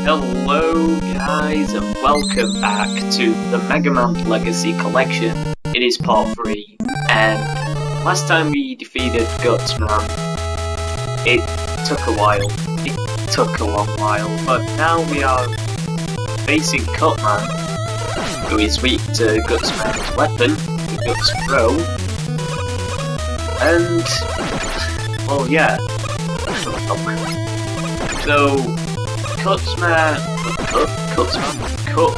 Hello guys and welcome back to the Megaman Legacy Collection. It is part 3 and last time we defeated Cutman, it took a while. It took a long while, but now we are facing Cutman, who is weak to Cutman's weapon, the Guts Throw. And well yeah. So Cutman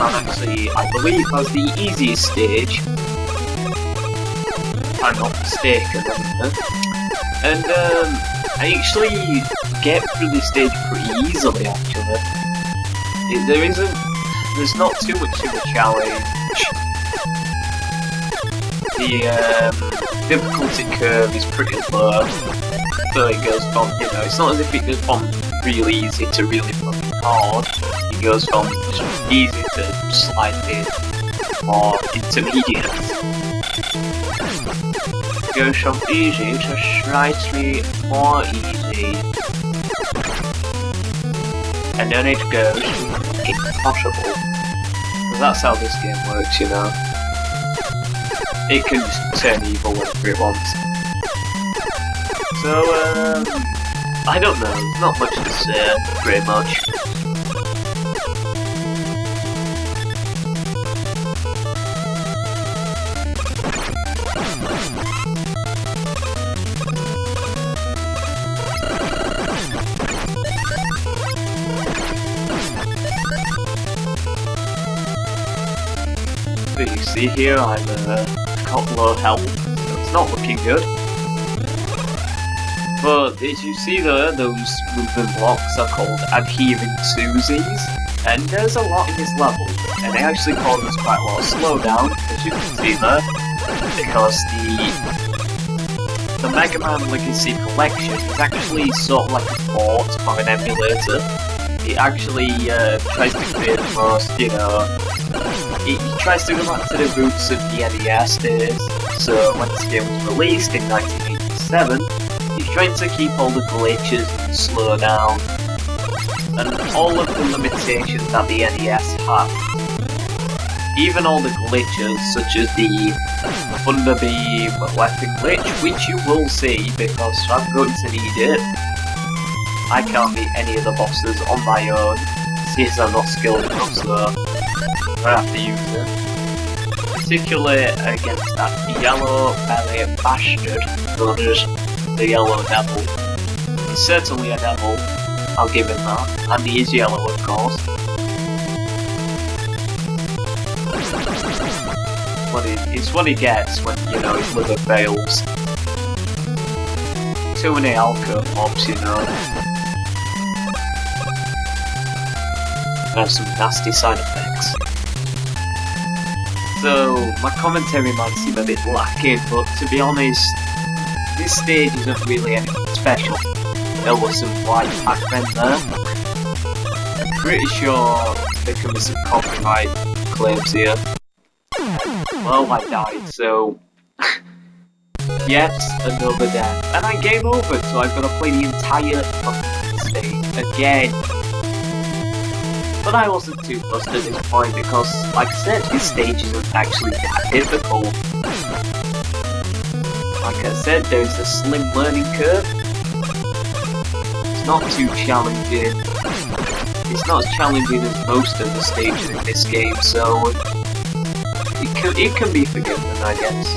actually, I believe, has the easiest stage, if I'm not mistaken, and I actually get through this stage pretty easily. Actually, there's not too much of a challenge. The difficulty curve is pretty low, so it goes from, it's not as if it goes from really easy to really fucking hard. It goes from just easy to slightly more intermediate. It goes from easy to slightly more easy. And then it goes to impossible. Because that's how this game works, It can just turn evil whenever it wants. So, I don't know, there's not much to say, pretty much. So you see here, I've got low health, so it's not looking good. But as you see there, those movement blocks are called adhering Susies, and there's a lot in this level, and they actually cause us quite a lot of slowdown, as you can see there, because the Megaman Legacy Collection is actually sort of like a port or an emulator. It actually tries to create the most, it tries to go back to the roots of the NES days. So when this game was released in 1987, he's trying to keep all the glitches and slow down, and all of the limitations that the NES had. Even all the glitches, such as the Thunderbeam weapon glitch, which you will see because I'm going to need it. I can't beat any of the bosses on my own, since I'm not skilled enough, so I have to use it. Particularly against that yellow belly bastard known as the Yellow Devil. He's certainly a devil, I'll give him that, and he is yellow of course. It's what he gets when, his liver fails. Too many alcohol mobs, have some nasty side effects. So, my commentary might seem a bit lacking, but to be honest, this stage isn't really anything special. There was some white Pac-Men there. I'm pretty sure there can be some copyright claims here. Well, I died, so yet another death. And I game over, so I've got to play the entire fucking stage again. But I wasn't too fussed at this point because, like I said, this stage isn't actually that difficult. Like I said, there's a slim learning curve. It's not too challenging. It's not as challenging as most of the stages in this game, so it can be forgiven, I guess.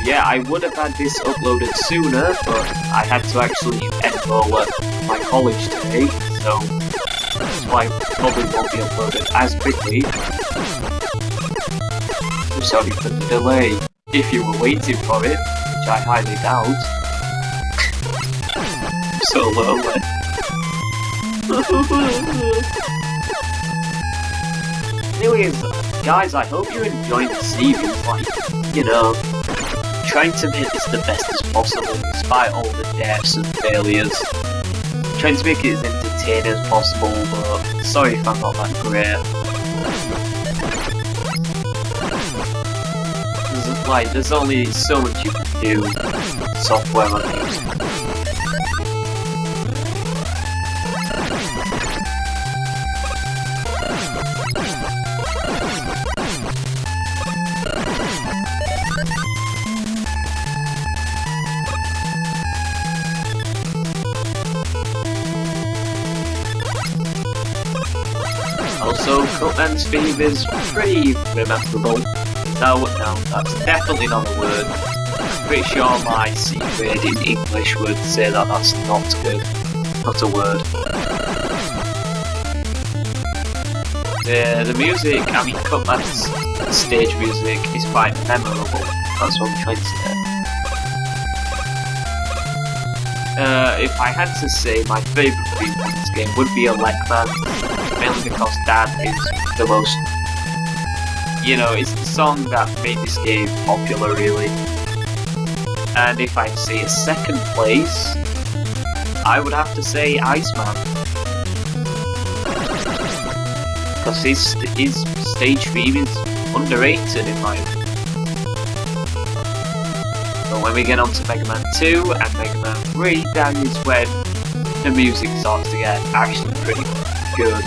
Yeah, I would have had this uploaded sooner, but I had to actually enroll at my college today, so that's why it probably won't be uploaded as quickly. I'm sorry for the delay. If you were waiting for it, which I highly doubt. I'm so lonely. Anyways, guys, I hope you're enjoying the series, trying to make this the best as possible despite all the deaths and failures. Trying to make it as entertaining as possible, but sorry if I'm not that great. Like, there's only so much you can do software on these. Also, Cutman's theme is pretty rememberable. No, that's definitely not a word. I'm pretty sure my C grade in English would say that that's not good. Not a word. The music, I mean Cutman's stage music is quite memorable. That's what I'm trying to say. If I had to say, my favourite theme from this game would be Elecman, mainly because that is the most, you know, it's the song that made this game popular, really. And if I'd say a second place, I would have to say Iceman. Because his stage theme is underrated in my opinion. But when we get on to Megaman 2 and Megaman 3, that is when the music starts to get actually pretty good.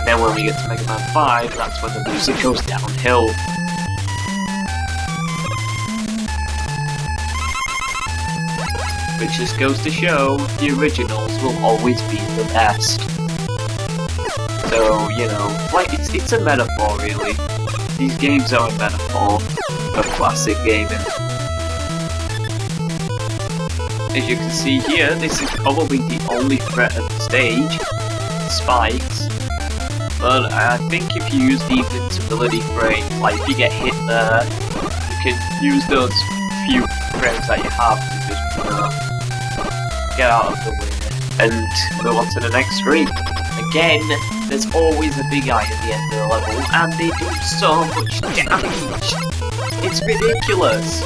Then when we get to Megaman 5, that's when the music goes downhill. Which just goes to show the originals will always be the best. So, you know, like it's a metaphor really. These games are a metaphor of classic gaming. As you can see here, this is probably the only threat at the stage, spikes. But I think if you use the invincibility frame, like if you get hit there, you can use those few frames that you have to just get out of the way and move on to the next screen. Again, there's always a big eye at the end of the level, and they do so much damage. It's ridiculous.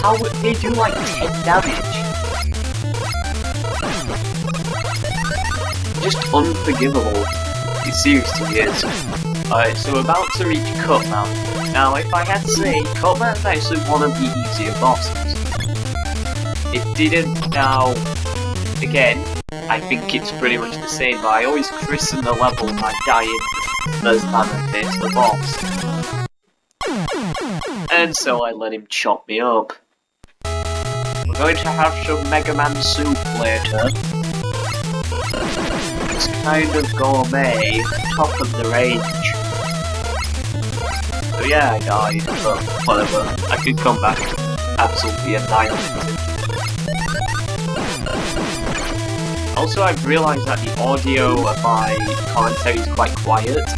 How would they do like 10 damage? Just unforgivable. It seriously is. Alright, so we're about to reach Cutman. Now, if I had to say, Cutman's actually one of the easier bosses. It didn't now. Again, I think it's pretty much the same, but I always christen the level by dying as I face the boss. And so I let him chop me up. We're going to have some Megaman soup later. It's kind of gourmet, top of the range. So yeah, I died, but whatever. I could come back absolutely annihilated. Also, I've realised that the audio of my commentary is quite quiet,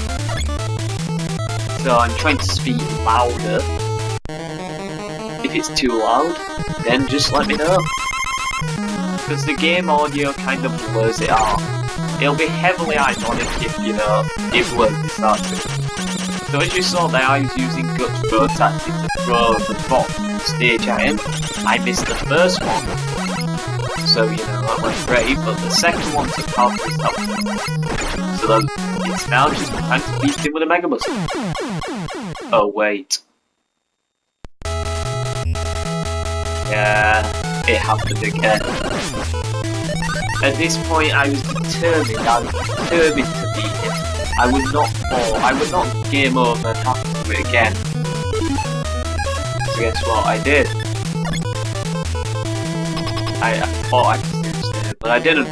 so I'm trying to speak louder. If it's too loud, then just let me know. Because the game audio kind of blurs it out. It'll be heavily ironic if, you know, it blurs this out too. So as you saw there, I was using Guts throw tactic to throw the bottom stage at him. I missed the first one. So, you know, that went great, but the second one took half this up. So then, it's now just time to beat him with a Mega Buster. Oh, wait. Yeah, it happened again. At this point, I was determined to beat him. I would not fall, I would not game over and have to do it again. So guess what, I did. I thought I could stay, but I didn't.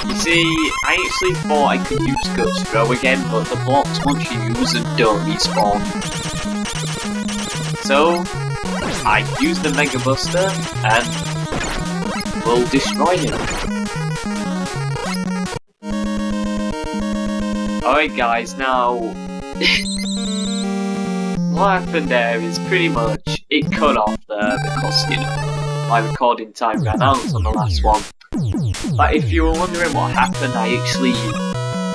You see, I actually thought I could use Guts Throw again, but the blocks once you use them don't respawn. So, I used the Mega Buster and will destroy him. Alright guys, now what happened there is pretty much it cut off there because, you know, my recording time ran out on the last one. But if you were wondering what happened, I actually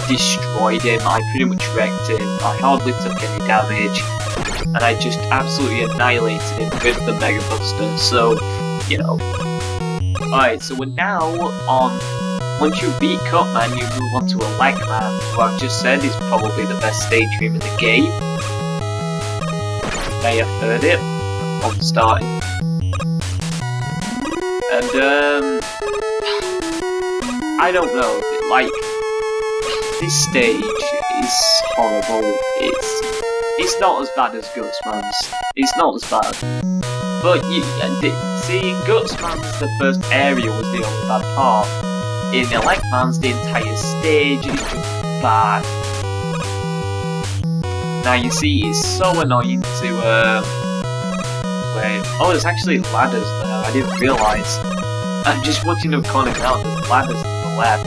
destroyed him, I pretty much wrecked him, I hardly took any damage, and I just absolutely annihilated him with the Mega Buster, so, you know. Alright, so we're now on once you beat Cutman, you move on to Elecman, who I've just said is probably the best stage room in the game. You may have heard it on starting. And I don't know, like, this stage is horrible. It's not as bad as Gutsman's. It's not as bad. But seeing Gutsman's, the first area was the only bad part. In Elecman's, the entire stage is just bad. Now you see, it's so annoying to wait. Oh, there's actually ladders there. I didn't realise. I'm just watching them calling out. There's ladders to the left.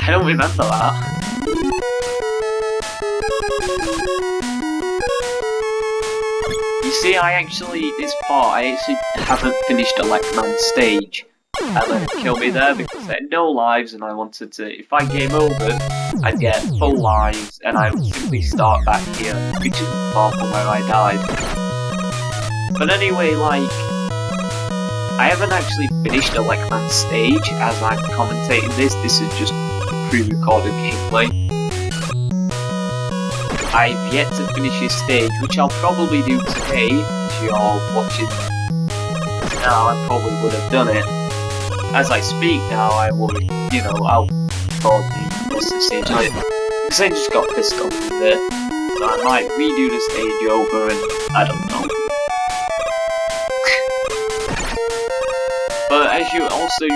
I don't remember that. You see, this part, I actually haven't finished Elecman's stage. I let it kill me there because I had no lives and I wanted to, if I game over, I'd get full lives and I would simply start back here, which isn't far from where I died. But anyway, like, I haven't actually finished Elecman's stage as I'm commentating this is just pre-recorded gameplay. I've yet to finish his stage, which I'll probably do today, if you're watching now. I probably would have done it. As I speak now, I will, I'll record the rest of the stage, because I just got pissed off with it, so I might redo the stage over, and I don't know. But as you also,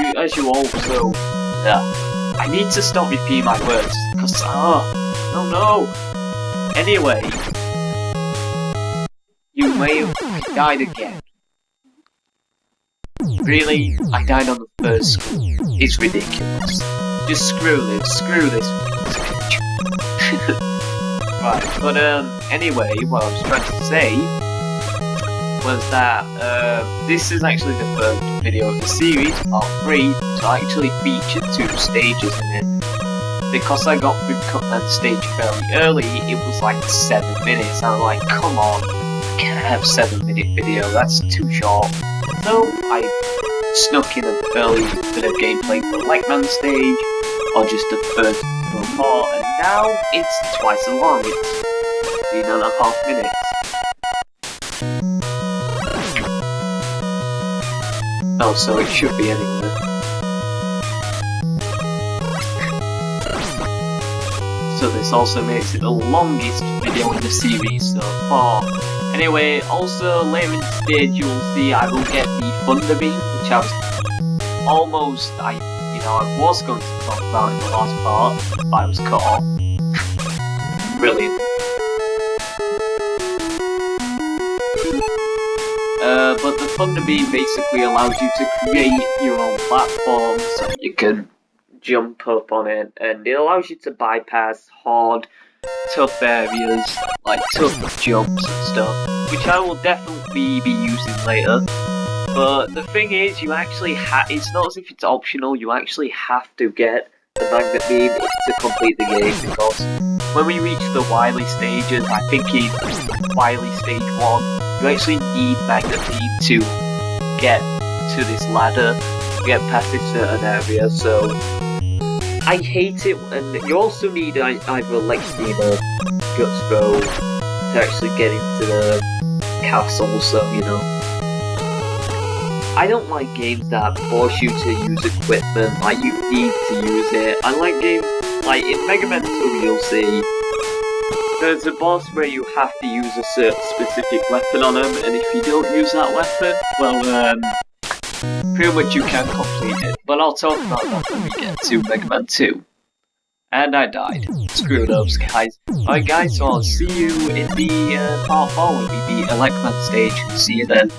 I need to stop repeating my words, because, no. Anyway, you may have died again. Really? I died on the first screen. It's ridiculous. Just screw this Right, but anyway, what I was trying to say was that this is actually the first video of the series, part 3, to actually feature 2 stages in it. Because I got through Cutman's stage fairly early, it was like 7 minutes. I was like, come on, I can't have a 7-minute video, that's too short. So I snuck in an early bit of gameplay for Elecman's stage, or just the first part, and now it's twice as long, it's 13.5 minutes. Oh, so it should be anyway. So this also makes it the longest video in the series so far. Anyway, also later in the stage you will see I will get the Thunder Beam, which I was almost, I was going to talk about in the last part, but I was cut off. Brilliant. But the Thunder Beam basically allows you to create your own platform so you can jump up on it, and it allows you to bypass hard, tough areas, like tough jumps and stuff, which I will definitely be using later. But the thing is, you actually it's not as if it's optional, you actually have to get the Magnet Beam to complete the game, because when we reach the Wily stages, I think in Wily Stage 1, you actually need Magnet Beam to get to this ladder, to get past this certain area, so I hate it, and you also need either Lex Beam or Guts Throw to actually get into the castle, so, I don't like games that force you to use equipment, like you need to use it. I like games, like in Megaman 2 you'll see, there's a boss where you have to use a certain specific weapon on him, and if you don't use that weapon, well, pretty much you can complete it. But I'll talk about that when we get to Megaman 2. And I died. Screw those guys. Alright guys, so I'll see you in the part 4 when we beat Elecman stage. See you then.